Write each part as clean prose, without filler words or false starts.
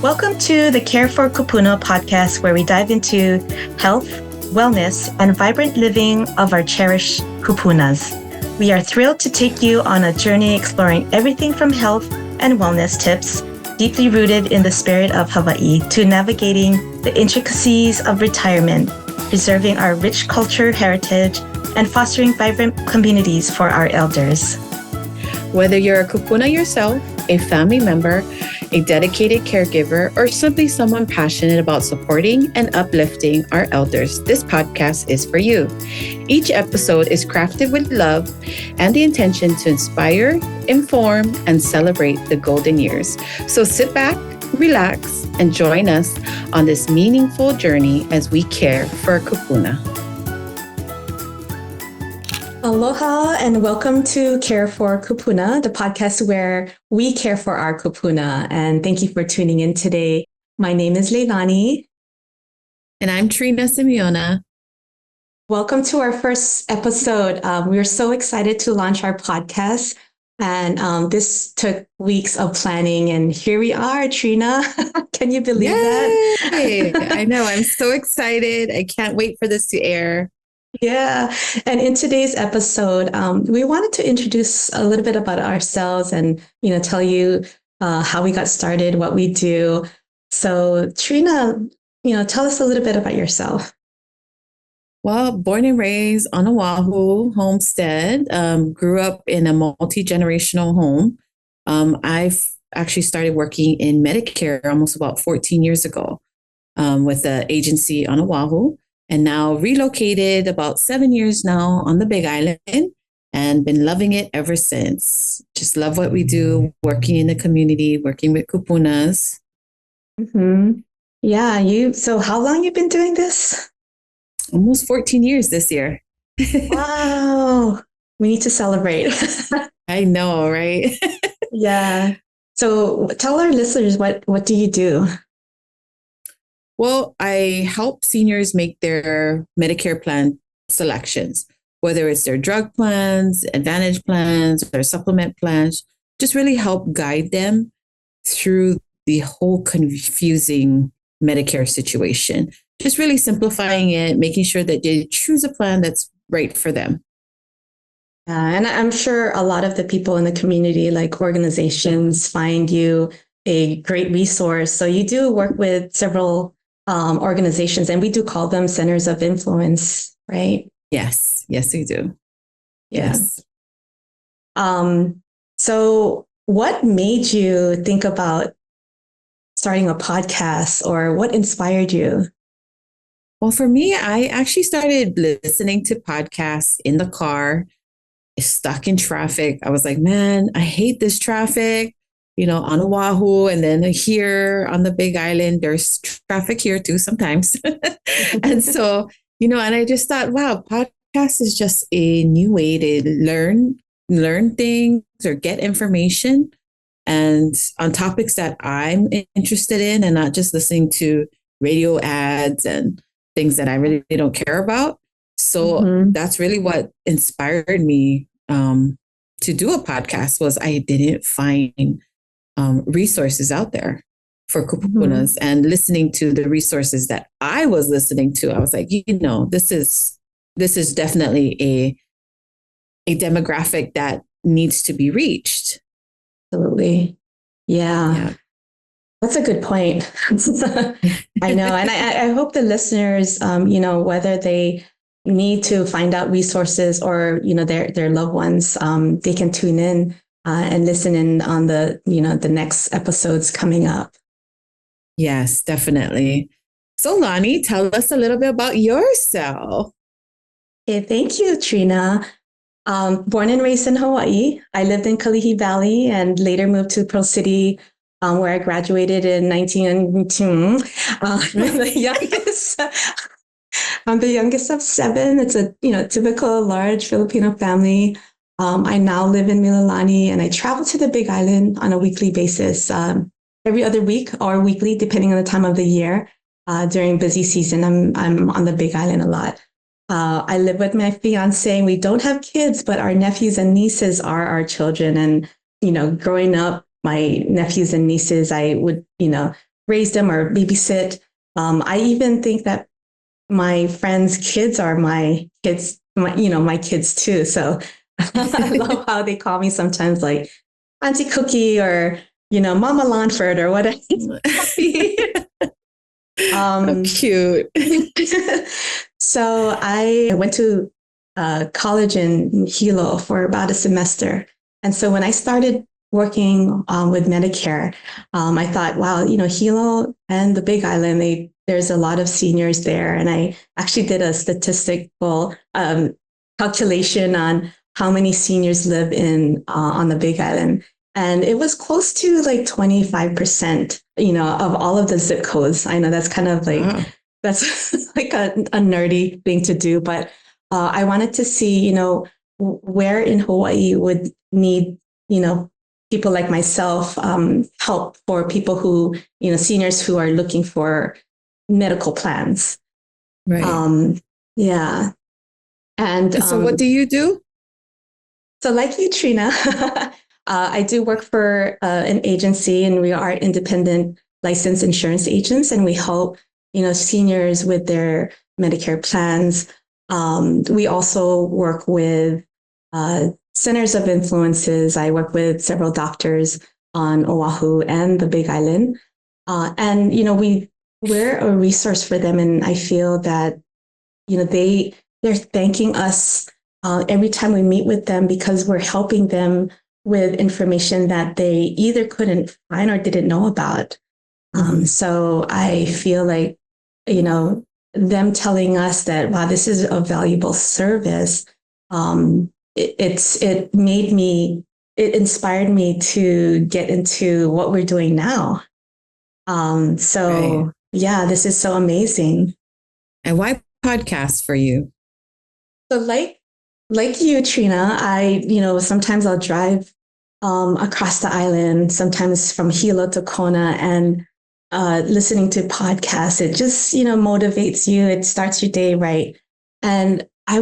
Welcome to the Kare For Kupuna Podcast, where we dive into health, wellness, and vibrant living of our cherished kupunas. We are thrilled to take you on a journey exploring everything from health and wellness tips, deeply rooted in the spirit of Hawaii, to navigating the intricacies of retirement, preserving our rich culture heritage, and fostering vibrant communities for our elders. Whether you're a kupuna yourself, a family member, a dedicated caregiver, or simply someone passionate about supporting and uplifting our elders, this podcast is for you. Each episode is crafted with love and the intention to inspire, inform, and celebrate the golden years. So sit back, relax, and join us on this meaningful journey as we care for our kupuna. Aloha and welcome to Kare For Kupuna, the podcast where we care for our kupuna. And thank you for tuning in today. My name is Leilani. And I'm Trina Simeona. Welcome to our first episode. We're so excited to launch our podcast. And this took weeks of planning. And here we are, Trina. Can you believe that? I know. I'm so excited. I can't wait for this to air. Yeah. And in today's episode, we wanted to introduce a little bit about ourselves and, tell you how we got started, what we do. So Trina, tell us a little bit about yourself. Well, born and raised on Oahu homestead, grew up in a multi-generational home. I've actually started working in Medicare almost about 14 years ago with the agency on Oahu. And now relocated about 7 years now on the Big Island and been loving it ever since. Just love what we do, working in the community, working with kupunas. Mm-hmm. Yeah. So how long you been doing this? Almost 14 years this year. Wow. We need to celebrate. I know, right? Yeah. So tell our listeners, what do you do? Well, I help seniors make their Medicare plan selections, whether it's their drug plans, advantage plans, or supplement plans, just really help guide them through the whole confusing Medicare situation. Just really simplifying it, making sure that they choose a plan that's right for them. And I'm sure a lot of the people in the community, like organizations, find you a great resource. So you do work with several organizations, and we do call them centers of influence, right? Yes, we do. Yes. So what made you think about starting a podcast, or what inspired you? Well, for me, I actually started listening to podcasts in the car, stuck in traffic. I was like, man, I hate this traffic. On Oahu, and then here on the Big Island, there's traffic here too sometimes. And so, and I just thought, wow, podcast is just a new way to learn things or get information and on topics that I'm interested in, and not just listening to radio ads and things that I really don't care about. So that's really what inspired me to do a podcast. Was I didn't find resources out there for kupunas, and listening to the resources that I was listening to, I was like, this is definitely a demographic that needs to be reached. Absolutely. Yeah. That's a good point. I know. And I hope the listeners, whether they need to find out resources or, their loved ones, they can tune in and listen in on the next episodes coming up. Yes, definitely. So Lani, tell us a little bit about yourself. Okay, thank you, Trina. Born and raised in Hawaii. I lived in Kalihi Valley and later moved to Pearl City, where I graduated in 1992. I'm the youngest of seven. It's a typical large Filipino family. I now live in Mililani, and I travel to the Big Island on a weekly basis, every other week or weekly, depending on the time of the year. During busy season, I'm on the Big Island a lot. I live with my fiance, and we don't have kids, but our nephews and nieces are our children. And, growing up, my nephews and nieces, I would, raise them or babysit. I even think that my friends' kids are my kids, my kids too. So I love how they call me sometimes like Auntie Cookie or, Mama Lanford or whatever. Cute. So I went to college in Hilo for about a semester. And so when I started working with Medicare, I thought, wow, Hilo and the Big Island, there's a lot of seniors there. And I actually did a statistical calculation on how many seniors live on the Big Island. And it was close to like 25%, of all of the zip codes. I know that's kind of like, that's like a nerdy thing to do, but I wanted to see, where in Hawaii would need, people like myself help for people who, seniors who are looking for medical plans. Right. Yeah. And so what do you do? So like you, Trina, I do work for an agency, and we are independent licensed insurance agents, and we help, seniors with their Medicare plans. We also work with centers of influences. I work with several doctors on Oahu and the Big Island. And, we're a resource for them. And I feel that, they're thanking us every time we meet with them because we're helping them with information that they either couldn't find or didn't know about. So I feel like, them telling us that, wow, this is a valuable service. It inspired me to get into what we're doing now. Right. Yeah, this is so amazing. And why podcast for you? So like you, Trina, sometimes I'll drive across the island, sometimes from Hilo to Kona, and listening to podcasts, it just, motivates you. It starts your day right. And I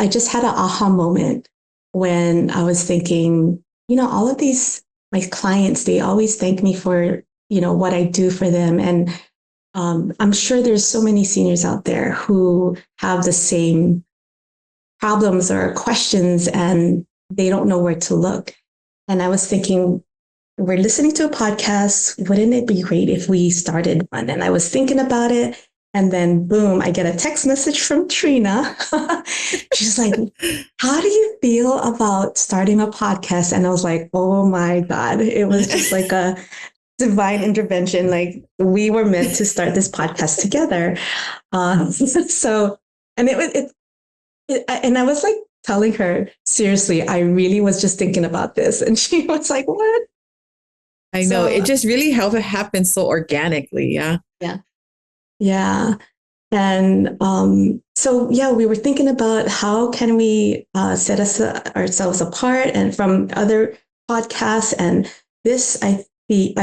just had an aha moment when I was thinking, all of these, my clients, they always thank me for, what I do for them. And I'm sure there's so many seniors out there who have the same problems or questions, and they don't know where to look. And I was thinking, we're listening to a podcast. Wouldn't it be great if we started one? And I was thinking about it. And then boom, I get a text message from Trina. She's like, how do you feel about starting a podcast? And I was like, oh my God, it was just like a divine intervention. Like we were meant to start this podcast together. And I was like telling her, seriously, I really was just thinking about this. And she was like, what? I know. It just really happened so organically. Yeah. Yeah. Yeah. And we were thinking about how can we set ourselves apart and from other podcasts. And this, I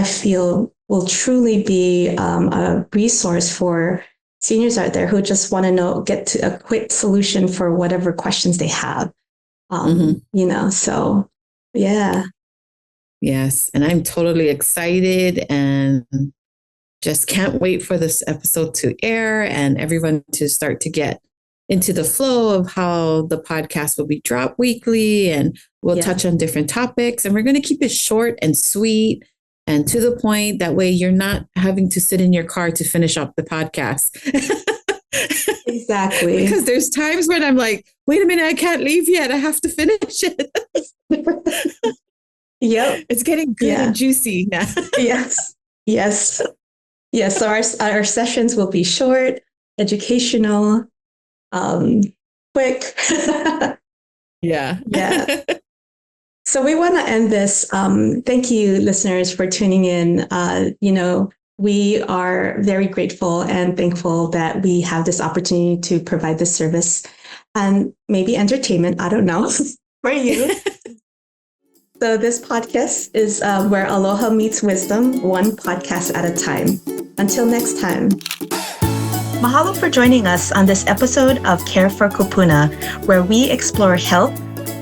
feel, will truly be a resource for seniors out there who just want to get to a quick solution for whatever questions they have. So yeah. Yes. And I'm totally excited and just can't wait for this episode to air and everyone to start to get into the flow of how the podcast will be dropped weekly, and we'll touch on different topics, and we're going to keep it short and sweet and to the point. That way you're not having to sit in your car to finish up the podcast. Exactly. Because there's times when I'm like, wait a minute, I can't leave yet. I have to finish it. Yep. It's getting good and juicy now. Yes. So our sessions will be short, educational, quick. Yeah. So we want to end this. Thank you, listeners, for tuning in. We are very grateful and thankful that we have this opportunity to provide this service and maybe entertainment. I don't know for you. So this podcast is where aloha meets wisdom, one podcast at a time. Until next time. Mahalo for joining us on this episode of Kare For Kupuna, where we explore health,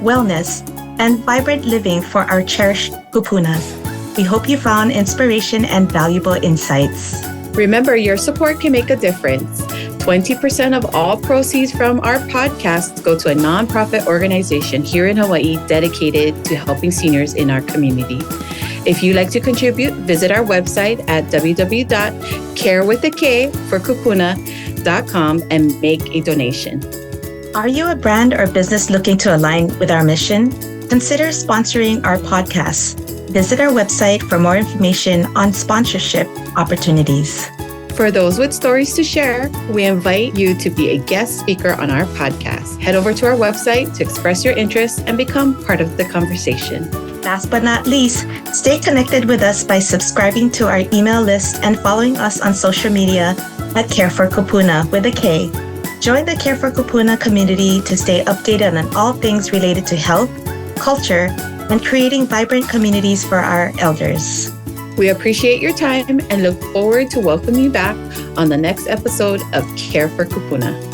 wellness, and vibrant living for our cherished kupunas. We hope you found inspiration and valuable insights. Remember, your support can make a difference. 20% of all proceeds from our podcast go to a nonprofit organization here in Hawaii dedicated to helping seniors in our community. If you'd like to contribute, visit our website at www.careforkupuna.com and make a donation. Are you a brand or business looking to align with our mission? Consider sponsoring our podcast. Visit our website for more information on sponsorship opportunities. For those with stories to share, we invite you to be a guest speaker on our podcast. Head over to our website to express your interest and become part of the conversation. Last but not least, stay connected with us by subscribing to our email list and following us on social media at Care For Kupuna with a K. Join the Care For Kupuna community to stay updated on all things related to health, culture, and creating vibrant communities for our elders. We appreciate your time and look forward to welcoming you back on the next episode of Care for Kupuna.